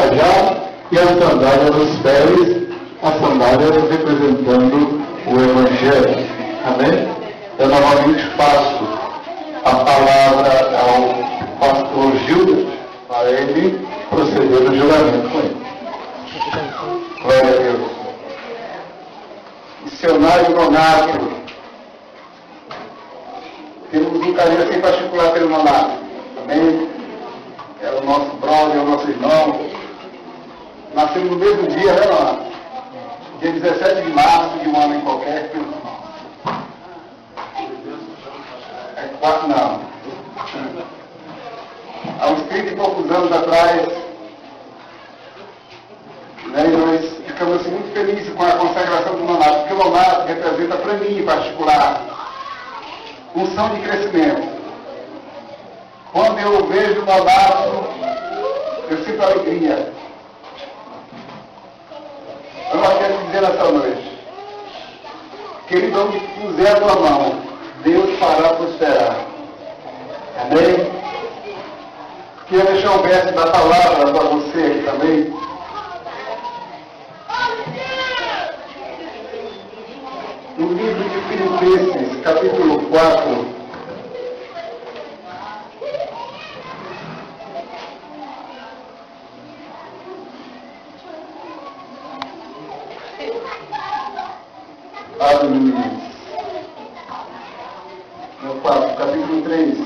cajado e a sandália nos pés, a sandália representando o Evangelho. Amém? Eu novamente passo a palavra ao pastor Gildas, para ele proceder no juramento com ele. Glória a Deus. Missionário Nonato. Temos um carinho assim particular pelo Nonato. Amém? É o nosso brother, é o nosso irmão. Nascemos no mesmo dia, né, Nonato? Dia 17 de março de um ano em qualquer. É 4, não. Há uns 30 e poucos anos atrás, né, nós ficamos assim, muito felizes com a consagração do Nonato, porque o Nonato representa para mim em particular função de crescimento. Quando eu vejo o Nonato, eu sinto alegria. Eu não quero dizer nessa noite, querido, onde puser a tua mão, Deus fará prosperar. Amém? Queria deixar um verso da palavra para você aqui também. No livro de Filipenses, capítulo 4, aleluia. No 4, capítulo 3.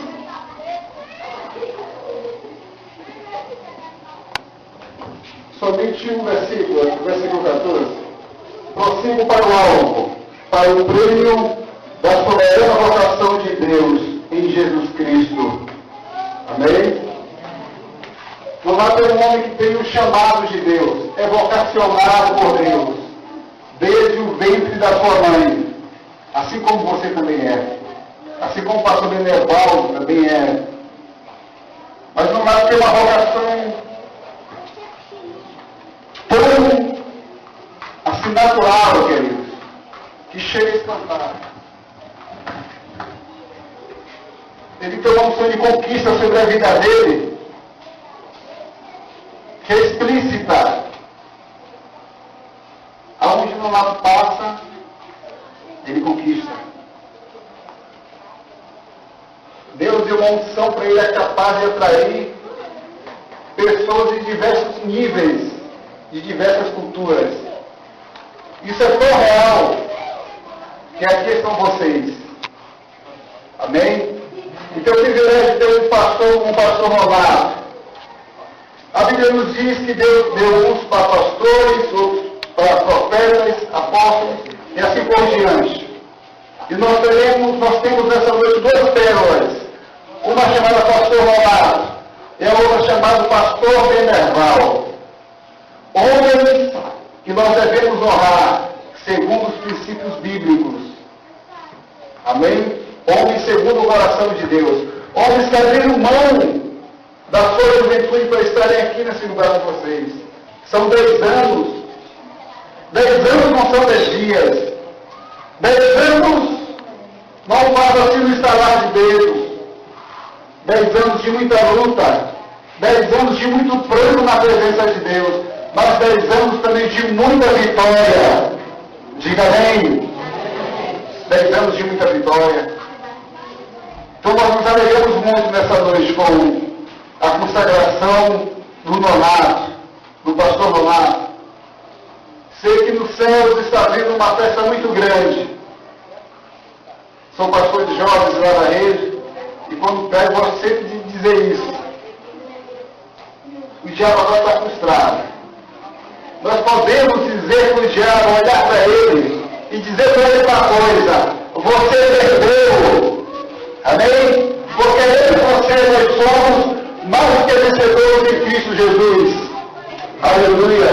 Somente um versículo, versículo 14. Prossigo para o alvo, para o prêmio da soberana vocação de Deus em Jesus Cristo. Amém? Nonato é um homem que tem o chamado de Deus, é vocacionado por Deus, desde o ventre da sua mãe, assim como você também é, assim como o pastor Benevaldo também é. Mas Nonato tem uma vocação tão assim natural, queridos, que chega a espantar. Ele tem uma unção de conquista sobre a vida dele, que é explícita. Aonde Nonato passa, ele conquista. Deus deu uma unção para ele, é capaz de atrair pessoas de diversos níveis, de diversas culturas. Isso é tão real que aqui estão vocês. Amém? Então o privilégio de ter um pastor Nonato. A Bíblia nos diz que Deus deu uns para pastores, outros para profetas, apóstolos e assim por diante. E nós temos nessa noite duas pérolas. Uma chamada pastor Nonato e a outra chamada pastor Beneval. Homens que nós devemos honrar segundo os princípios bíblicos. Amém? Homens segundo o coração de Deus. Homens que abriram mão da sua juventude para estarem aqui nesse lugar com vocês. São 10 anos. 10 anos não são 10 dias. 10 anos não passa assim no estalar de dedos. 10 anos de muita luta. 10 anos de muito pranto na presença de Deus. Mas 10 anos também de muita vitória. Diga amém. 10 anos de muita vitória. Então nós nos alegramos muito nessa noite com a consagração do Nonato, do pastor Nonato. Sei que nos céus está vindo uma festa muito grande. Sou pastor de jovens lá na rede, e quando pego, gosto sempre de dizer isso. O diabo agora está frustrado. Nós podemos dizer para o diabo, olhar para ele e dizer para ele uma coisa: você perdeu. Amém? Porque eu e você, nós somos mais do que vencedores em Cristo Jesus. Aleluia.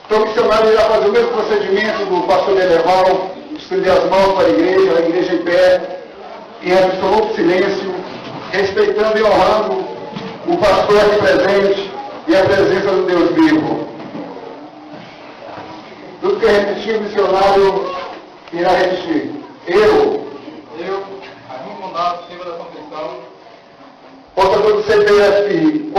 Então o missionário irá fazer o mesmo procedimento do pastor Beneval, estender as mãos para a igreja em pé, em absoluto silêncio, respeitando e honrando o pastor aqui presente e a presença do Deus vivo. Tudo que repetir, o missionário irá repetir. Eu, Arlindo Nonato Silva da Conceição, posso do CPF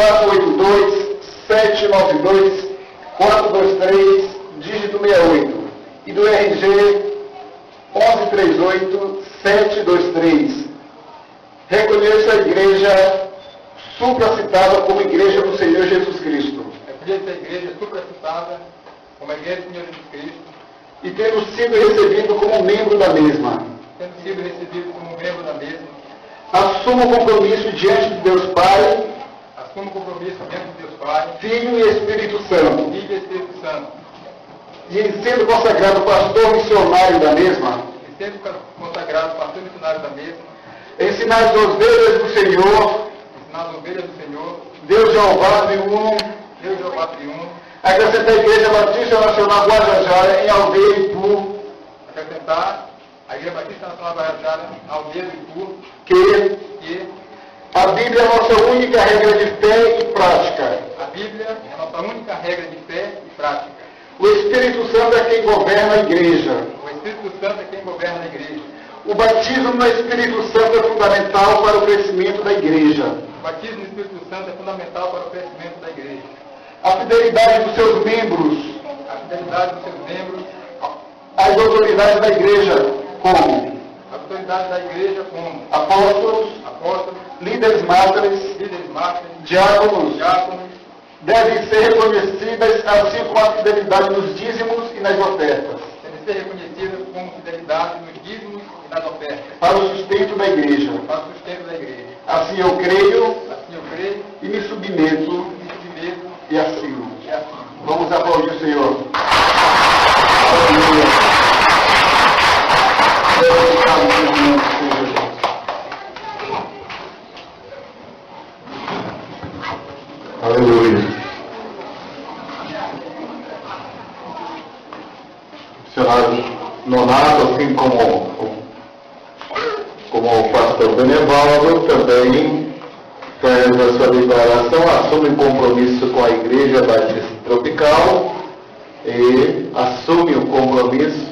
482-792-423, dígito 68, e do RG 1138-723. Reconheço a igreja supracitada como Igreja do Senhor Jesus Cristo. Reconheço a igreja supracitada como a igreja do Senhor Jesus Cristo. E tendo sido recebido como membro da mesma. Tendo sido recebido como membro da mesma. Assumo o compromisso diante de Deus Pai. Assumo o compromisso diante de Deus Pai. Filho e Espírito Santo. Filho e Espírito Santo. E sendo consagrado pastor missionário da mesma. E sendo consagrado pastor missionário da mesma. Ensinar as ovelhas do Senhor. Ensinar as ovelhas do Senhor. Deus Jeová triuno. Deus Jeová triuno. Acrescentar a Igreja Batista Nacional Guajajara em Aldeia e Ipu. Acrescentar a Igreja Batista Nacional Guajajara em Aldeia e Ipu. Que a Bíblia é a nossa única regra de fé e prática. A Bíblia é a nossa única regra de fé e prática. O Espírito Santo é quem governa a igreja. O Espírito Santo é quem governa a igreja. O batismo no Espírito Santo é fundamental para o crescimento da igreja. O batismo no Espírito Santo é fundamental para o crescimento da igreja. A fidelidade dos seus membros. A fidelidade dos seus membros. As autoridades da igreja, como A autoridade da igreja como apóstolos, líderes mártires, diáconos, devem ser reconhecidas assim como a fidelidade nos dízimos e nas ofertas. Devem ser reconhecidas como fidelidade nos dízimos e nas ofertas. Para o sustento da igreja. Para o sustento da igreja. Assim eu creio, e me submeto, e assino. Vamos aplaudir o Senhor. Aleluia. Aleluia. Missionário Nonato, assim como o pastor Benevaldo, também faz a sua declaração, assume compromisso com a Igreja Batista Tropical e assume o compromisso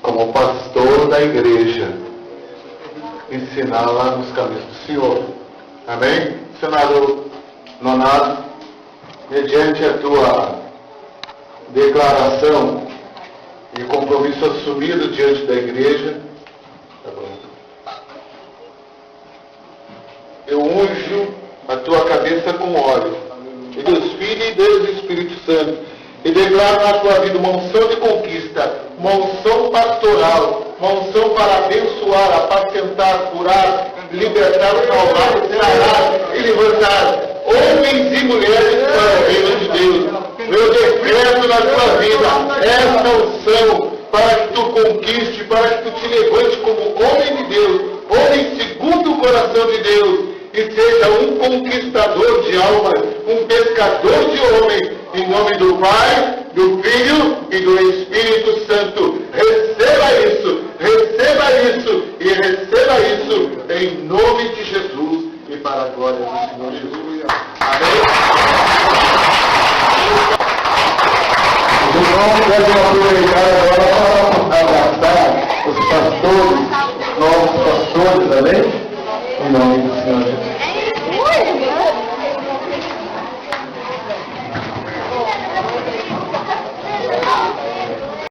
como pastor da igreja, ensinar lá nos caminhos do Senhor. Amém? Senador Nonato, mediante a tua declaração e compromisso assumido diante da igreja, eu unjo a tua cabeça com óleo, e Deus Filho e Deus Espírito Santo, e declaro na tua vida uma unção de conquista, uma unção pastoral, uma unção para abençoar, apacentar, curar, libertar, salvar, sarar e levantar homens e mulheres para o reino de Deus. Eu decreto na tua vida essa unção para que tu conquiste, para que tu te levante como homem de Deus, homem segundo o coração de Deus, e seja um conquistador de almas, um pescador de homens, em nome do Pai, do Filho e do Espírito Santo. Receba isso, receba